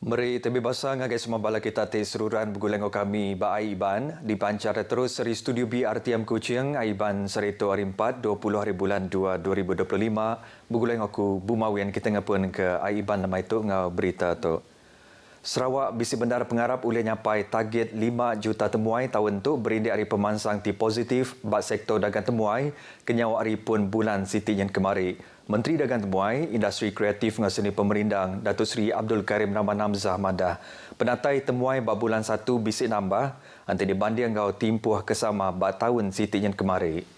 Meri tebih basa ngagai semua bala kita te seruran bergulang kami ba Aiban di pancar terus seri studio B RTM Kuching Aiban Serito hari 4 20 hari bulan 2 2025 bergulang aku Bumawian kita ngapun ke Aiban nama itu ngau berita tu. Sarawak bisi bandar pengarap boleh nyapai target 5 juta temuai tahun tu berindik hari pemansang ti positif bak sektor dagang temuai kenyawa hari pun bulan Siti yang kemari. Menteri Dagang Temuai, Industri Kreatif dengan Seni Pemerindang, Datuk Seri Abdul Karim Rahman Hamzah Madah, penatai temuai bak bulan 1 bisik nambah, nanti dibanding ngau timpuh kesama bak tahun Siti yang kemari.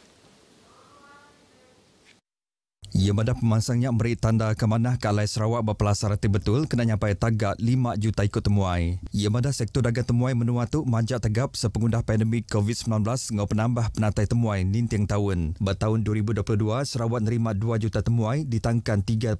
Ia madah pemansangnya memberi tanda ke mana kalai Sarawak berpelasar reti betul kena nyampai tagak 5 juta ikut temuai. Ia madah sektor dagang temuai menua tu manjak tegap sepengundah pandemik COVID-19 ngau penambah penatai temuai nintiang tahun. Bertahun 2022, Sarawak nerima 2 juta temuai ditangkan 3.9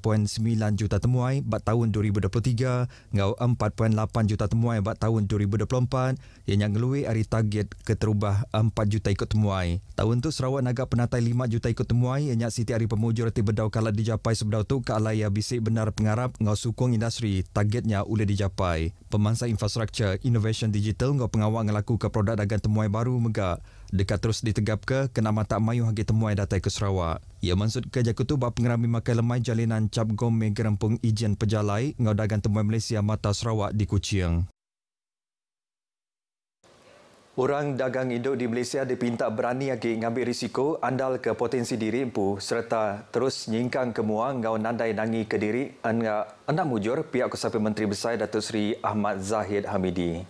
juta temuai bat tahun 2023 ngau 4.8 juta temuai bat tahun 2024 yang ngelui hari target keterubah 4 juta ikut temuai. Tahun tu Sarawak naga penatai 5 juta ikut temuai yang siti hari pemujur bedau kala dijapai sebedau tu ke alaya bisik benar pengarap ngau sukung industri targetnya boleh dijapai. Pemangsa infrastruktur innovation digital ngau pengawal ngelaku ke produk dagang temuai baru megak dekat terus ditegap ke kena mata mayu hagi temuai datai ke Sarawak. Ia maksud ke jakutu bak pengerami makai lemai jalinan cap gome gerempung ijen pejalai ngau dagang temuai Malaysia mata Sarawak di Kuching. Orang dagang induk di Malaysia dipinta berani lagi ngambil risiko andal ke potensi diri empu serta terus nyingkang kemua ngau nandai nangi ke diri anak mujur pihak Kesapi Menteri Besar Datuk Seri Ahmad Zahid Hamidi.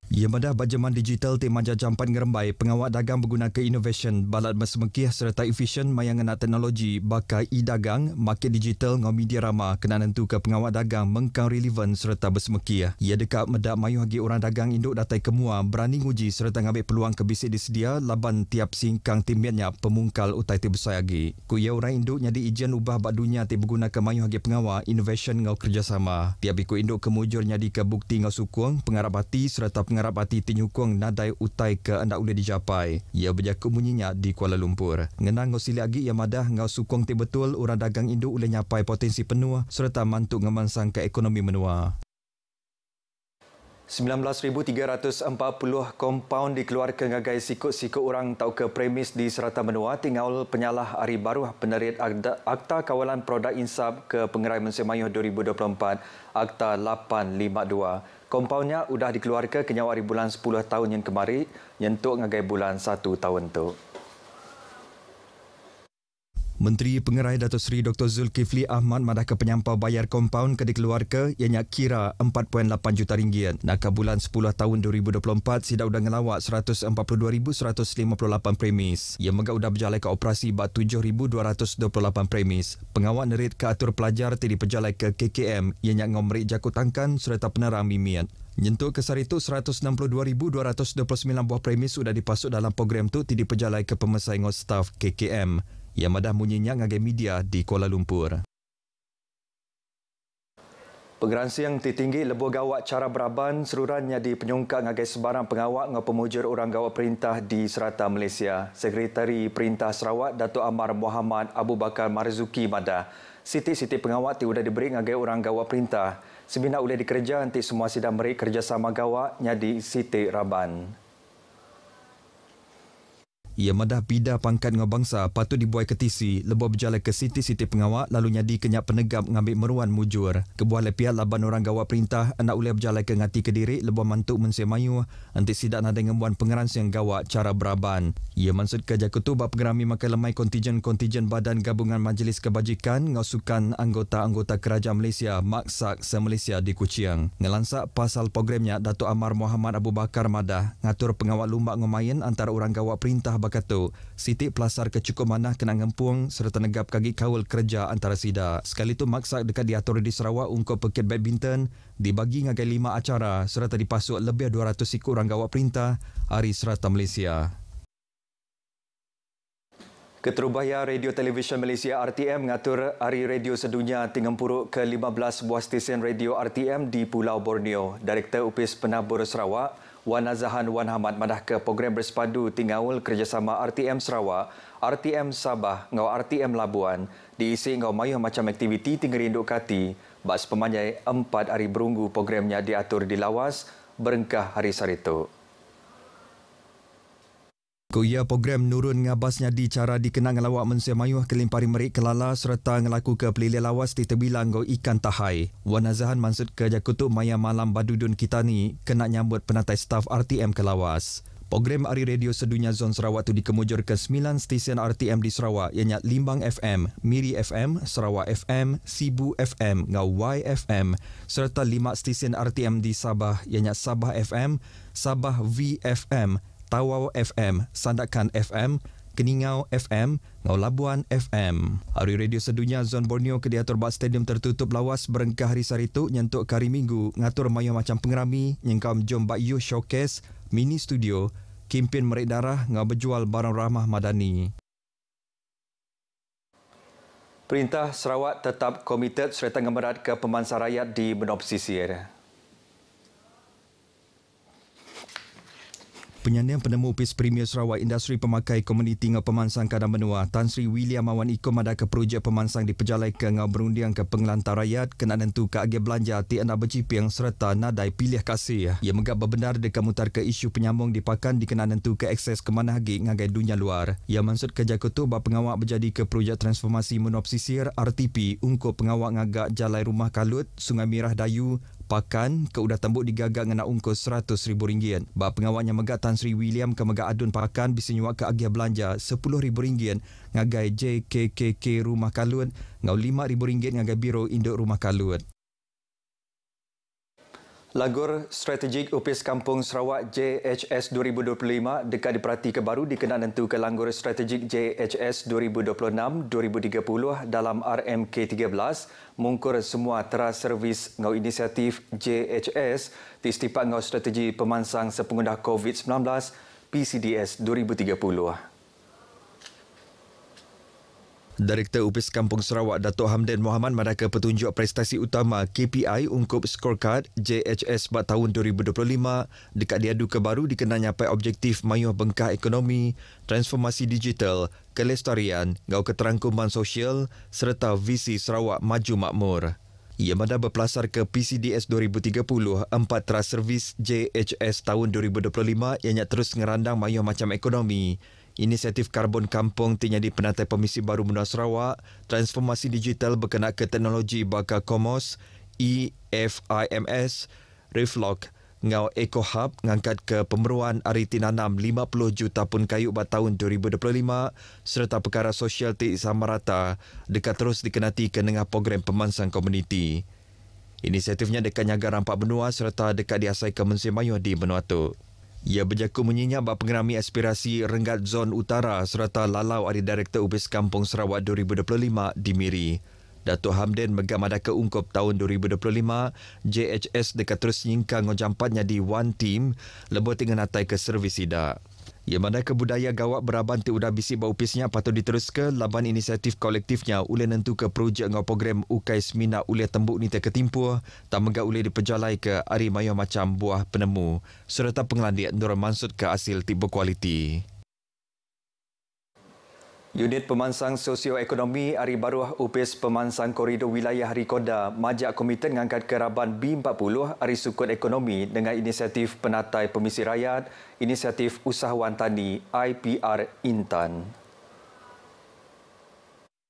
Ia madah bajaman digital ti manja jampan ngerembai pengawal dagang menggunakan innovation balat bersemekih serta efisien mayangan teknologi bakai e-dagang market digital ngau media ramah kena nentu ke pengawal dagang mengkang relevan serta bersemekih. Ia dekat medak mayu hagi orang dagang induk datai kemua berani nguji serta ngambil peluang kebisik disedia laban tiap singkang timiannya pemungkal utai ti besar lagi. Ku ia orang induk nyadi ijen ubah bak dunia ti menggunakan mayu hagi pengawal innovation ngau kerjasama. Tiap ikut induk kemujur nyadi ke bukti ngau sukung pengarap hati serta pengarap hati tinyukung nadai utai ke anda boleh dicapai. Ia berjaku bunyinya di Kuala Lumpur. Ngenang ngau sili lagi ia madah ngau sukung ti betul orang dagang induk boleh nyapai potensi penuh serta mantuk ngemansang ke ekonomi menua. 19,340 kompaun dikeluarkan ngagai sikut-sikut orang tau ke premis di Serata Menua tinggal penyalah hari baru penerit Akta Kawalan Produk Insaf ke Pengerai Musim Mayuh 2024 Akta 852. Kompaunnya sudah dikeluarkan ke nyawa hari bulan 10 tahun yang kemari nyentuk ngagai bulan 1 tahun tu. Menteri Pengerai Datuk Seri Dr. Zulkifli Ahmad madah ke penyampau bayar kompaun ke dikeluarkan ianya kira 4.8 juta ringgit. Nak ke bulan 10 tahun 2024 sidak udah ngelawak 142,158 premis. Ia megak udah berjalai ke operasi bak 7,228 premis. Pengawal nerit ke atur pelajar tadi berjalai ke KKM ianya ngomerik jakut tangkan serta penerang mimian. Nyentuk kesar itu 162,229 buah premis sudah dipasuk dalam program tu tadi berjalai ke pemesai ngau staf KKM. Yang madah munyinya ngagai media di Kuala Lumpur. Pengeransi yang tertinggi lebuh gawat cara beraban serurannya di penyongkak ngagai sebarang pengawak ngau pemujur orang gawat perintah di Serata Malaysia. Sekretari Perintah Sarawak Datuk Amar Muhammad Abu Bakar Marzuki madah siti-siti pengawak ti sudah diberi ngagai orang gawat perintah. Semina boleh dikerja nanti semua sidang meri kerjasama gawatnya di Siti Raban. Ia madah pida pangkat ngau bangsa patut dibuai ketisi lebuh berjalan ke siti-siti pengawak lalu nyadi kenyak penegap ngambil meruan mujur. Kebuah lepiat laban orang gawat perintah anak uleh berjalan ke ngati kediri lebuh mantuk mensemayu anti sidak nadai ngembuan pengeransi yang gawat cara beraban. Ia maksud ke jakutu bab pengerami makai lemai kontijen Badan Gabungan Majlis Kebajikan ngausukan anggota-anggota Kerajaan Malaysia Maksak se-Malaysia di Kuching. Ngelansak pasal programnya Datuk Amar Muhammad Abu Bakar madah ngatur pengawal lumbak ngomain antara orang gawat perintah kata Siti pelasar kecukup manah kena ngempung serta negap kaki kawal kerja antara sida. Sekali itu maksak dekat diatur di Sarawak untuk peket badminton dibagi ngagai 5 acara serta dipasuk lebih 200 ikut orang gawat perintah hari Serata Malaysia. Keterubahaya Radio Televisyen Malaysia RTM mengatur Hari Radio Sedunia Tingempuruk ke-15 buah stesen radio RTM di Pulau Borneo. Direktur Upis Penabur Sarawak Wan Azahan Wan Hamad madah ke program bersepadu tinggaul kerjasama RTM Sarawak, RTM Sabah ngau RTM Labuan diisi ngau mayuh macam aktiviti tinggal induk kati Bas pemanjai 4 hari berunggu programnya diatur di lawas Berengkah Hari Sarito. Kuya program nurun ngabasnya di cara dikenang ngelawak mensia mayuh kelimpari merik kelala serta ngelaku ke pelilih lawas di tebilang go ikan tahai. Wan Azahan maksud ke Jakutuk Maya Malam Badudun kita ni kena nyambut penatai staf RTM ke lawas. Program Ari Radio Sedunia Zon Sarawak tu dikemujur ke 9 stesen RTM di Sarawak ianya Limbang FM, Miri FM, Sarawak FM, Sibu FM, ngau YFM serta 5 stesen RTM di Sabah ianya Sabah FM, Sabah VFM, Tawau FM, Sandakan FM, Keningau FM, Ngau Labuan FM. Hari Radio Sedunia Zon Borneo ke diatur bak stadium tertutup lawas Berengkah Hari Sarito nyentuk ke hari Minggu ngatur mayuh macam pengerami nyengkam jom bak youth showcase, mini studio, kempen merik darah ngau berjual barang ramah madani. Perintah Sarawak tetap komited serta ngemerat ke pemansang rakyat di Benua Pesisir. Penyandang penemu UPIS Premier Sarawak Industri Pemakai Komuniti ngau pemansang kadang benua Tan Sri William Awan Ikom ada ke projek pemansang diperjalai ke ngau berundiang ke pengelantar rakyat kena nentu ke agi belanja ti anda bercipiang serta nadai pilih kasih. Ia megap berbenar dekat mutar ke isu penyambung dipakan dikena nentu ke akses ke mana hagi ngagai dunia luar. Ia maksud ke Jakutuk bah pengawak berjadi ke projek transformasi Benua Pesisir RTP untuk pengawak ngagak jalai rumah kalut Sungai Mirah Dayu pakan ke udah tembuk digagak ngena ungkos RM100,000. Ba pengawalnya megak Tan Sri William ke megak adun pakan bisa nyuak ke agiah belanja RM10,000 ngagai JKKK Rumah Kalut ngau RM5,000 ngagai Biro Induk Rumah Kalut. Lagur Strategik UPIS Kampung Sarawak JHS 2025 dekat diperhati ke baru dikenal nentu ke Langgur Strategik JHS 2026-2030 dalam RMK 13 mungkur semua teras servis ngau inisiatif JHS di setipak ngau strategi pemansang sepengundah COVID-19 PCDS 2030. Direktur UPIS Kampung Sarawak Datuk Hamdan Mohamad madaka petunjuk prestasi utama KPI ungkup scorecard JHS buat tahun 2025 dekat diadu ke baru dikenal nyapai objektif mayuh bengkah ekonomi, transformasi digital, kelestarian, ngau keterangkuman sosial serta visi Sarawak maju makmur. Ia mada berpelasar ke PCDS 2030, 4 teras servis JHS tahun 2025 ianya terus ngerandang mayuh macam ekonomi. Inisiatif karbon kampung tiada penatai Komisi Baru Benua Sarawak, transformasi digital berkenaan ke teknologi bakal Komos, EFIMS, Reflog, ngau Eco Hub ngangkat ke pemeruan ariti nanam 50 juta pun kayu pada tahun 2025 serta perkara sosial ti samarata dekat terus dikenati ke nengah program pemansang komuniti. Inisiatifnya dekat nyaga rampak benua serta dekat diasai ke Mensia Mayuh di benua tu. Ia berjaku menyinyap bak pengerami aspirasi Renggat Zon Utara serta lalau ada Direktur UPIS Kampung Sarawak 2025 di Miri. Datuk Hamdan megam ada ke ungkup tahun 2025, JHS dekat terus nyingkang ngojampatnya di One Team, lebih dengan natai ke servis sidak. Ia mana ke budaya gawak beraban ti udah bisi bau UPISnya patut diterus ke laban inisiatif kolektifnya ule nentu ke projek ngau program Ukai Semina ule tembuk ni ketimpuh tak megak ule diperjalai ke ari mayuh macam buah penemu serta pengelandian Nur Mansud ke hasil ti berkualiti. Unit Pemansang Sosioekonomi Ari Baruah UPIS Pemansang Koridor Wilayah Rikoda majak komited ngangkat keraban B40 Ari Sukut Ekonomi dengan inisiatif Penatai Pemisi Rakyat, inisiatif Usahawan Tani IPR Intan.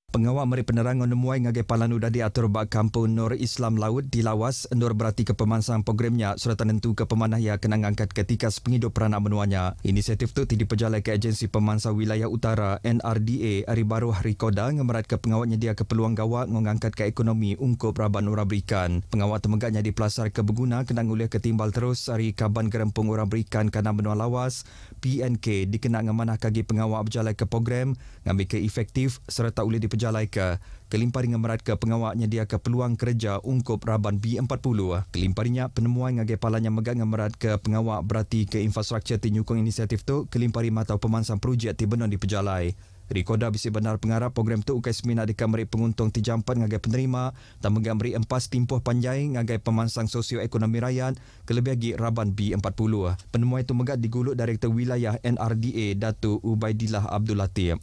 Pengawal Meri Penerangan Nemuai ngagai palan udah diatur bak Kampung Nur Islam Laut di Lawas Nur berarti ke pemansang programnya serta nentu ke pemanah yang kena ngangkat ketika penghidup peranak benuanya. Inisiatif tu diperjalai ke Agensi Pemansang Wilayah Utara NRDA Ari Baruah Rikoda ngemerat ke pengawal nyedia ke peluang gawak ngangkat ke ekonomi ungkup raban orang berikan. Pengawal temegaknya dipelasar ke berguna kena nguliah ketimbal terus Ari Kaban Gerempung Orang Berikan Kana Benua Lawas PNK dikenal ngemanah kagi pengawal berjalai ke program ngambil ke efektif serta boleh diperjalai ke kelimparing ngemerat ke pengawak nyedia ke peluang kerja ungkup raban B40. Kelimparinya penemuan ngagai palanya megang ngemerat ke pengawak berarti ke infrastruktur ti nyukung inisiatif tu kelimpari matau pemansang projek ti benon diperjalai. Rikoda bisi benar pengarap program tu ukai semina dekat meri penguntung ti jampan ngagai penerima dan megang meri empas timpuh panjai ngagai pemansang sosioekonomi rakyat kelebih lagi raban B40. Penemuan itu megat diguluk Direktur Wilayah NRDA Datuk Ubaidillah Abdul Latif.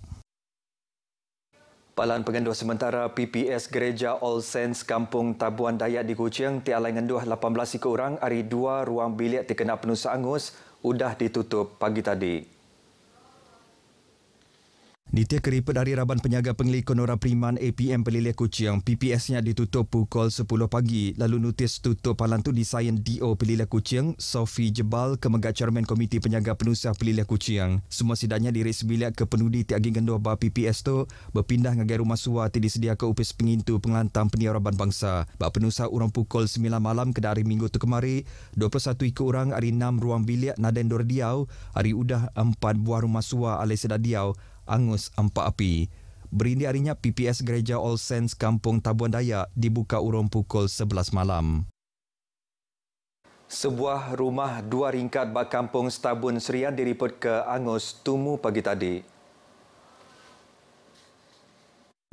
Palan pengenduh sementara PPS Gereja All Saints Kampung Tabuan Dayak di Kuching tialai ngenduh 18 ikut orang hari 2 ruang bilik terkena penusa angus udah ditutup pagi tadi. Nitia keriput dari Raban Penjaga Pengelikon Orang Priman APM Pelilih Kuching, PPS-nya ditutup pukul 10 pagi. Lalu notis tutup palan tu disain DO Pelilih Kuching, Sofi Jebal, Kemegat Chairman Komiti Penjaga Penusah Pelilih Kuching. Semua sidaknya diri sebilik ke penudi tiagi genduh bah PPS tu berpindah ngagai rumah suah ti disedia ke upis pengintu pengelantang peniaga Raban Bangsa. Bah penusah urang pukul 9 malam ke dari minggu tu kemari, 21 ikut orang hari 6 ruang bilik Naden Dor Diau, hari udah 4 buah rumah suah alai sedar Diau, angus 4 api. Berindi harinya PPS Gereja All Saints Kampung Tabuan Dayak dibuka urung pukul 11 malam. Sebuah rumah 2 ringkat bak Kampung Setabun Serian diriput ke angus tumu pagi tadi.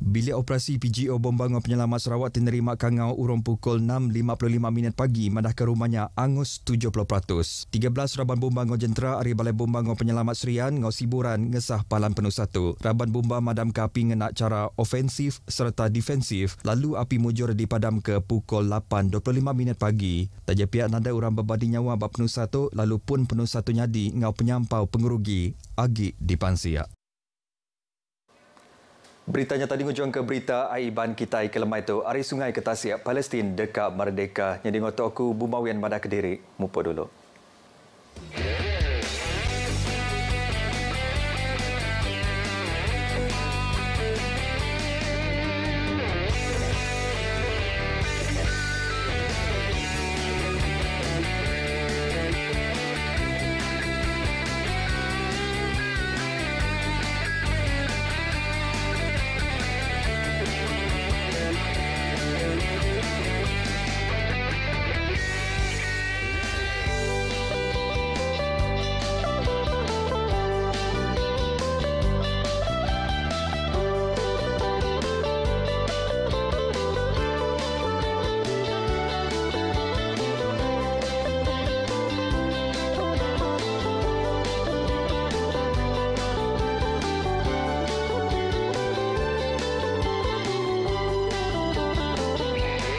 Bilik operasi PGO Bombangon Penyelamat Sarawak menerima kangau urung pukul 6.55 pagi mandah ke rumahnya angus 70%. 13 Raban Bombangon Jentera hari Balai Bombangon Penyelamat Serian ngau siburan ngesah palan penuh satu. Raban bomba madam ke api ngenak cara ofensif serta defensif lalu api mujur dipadam ke pukul 8.25 pagi. Taja pihak nada orang berbadi nyawa bab penuh satu lalu pun penuh satu nyadi ngau penyampau pengurugi agi di Pansiak. Beritanya tadi ngujung ke berita Aiban Kitai ke lemai itu. Ari Sungai ke Tasiak, Palestin dekat Merdeka. Jadi ngotok aku Bumawian Madah Kediri. Mupo dulu.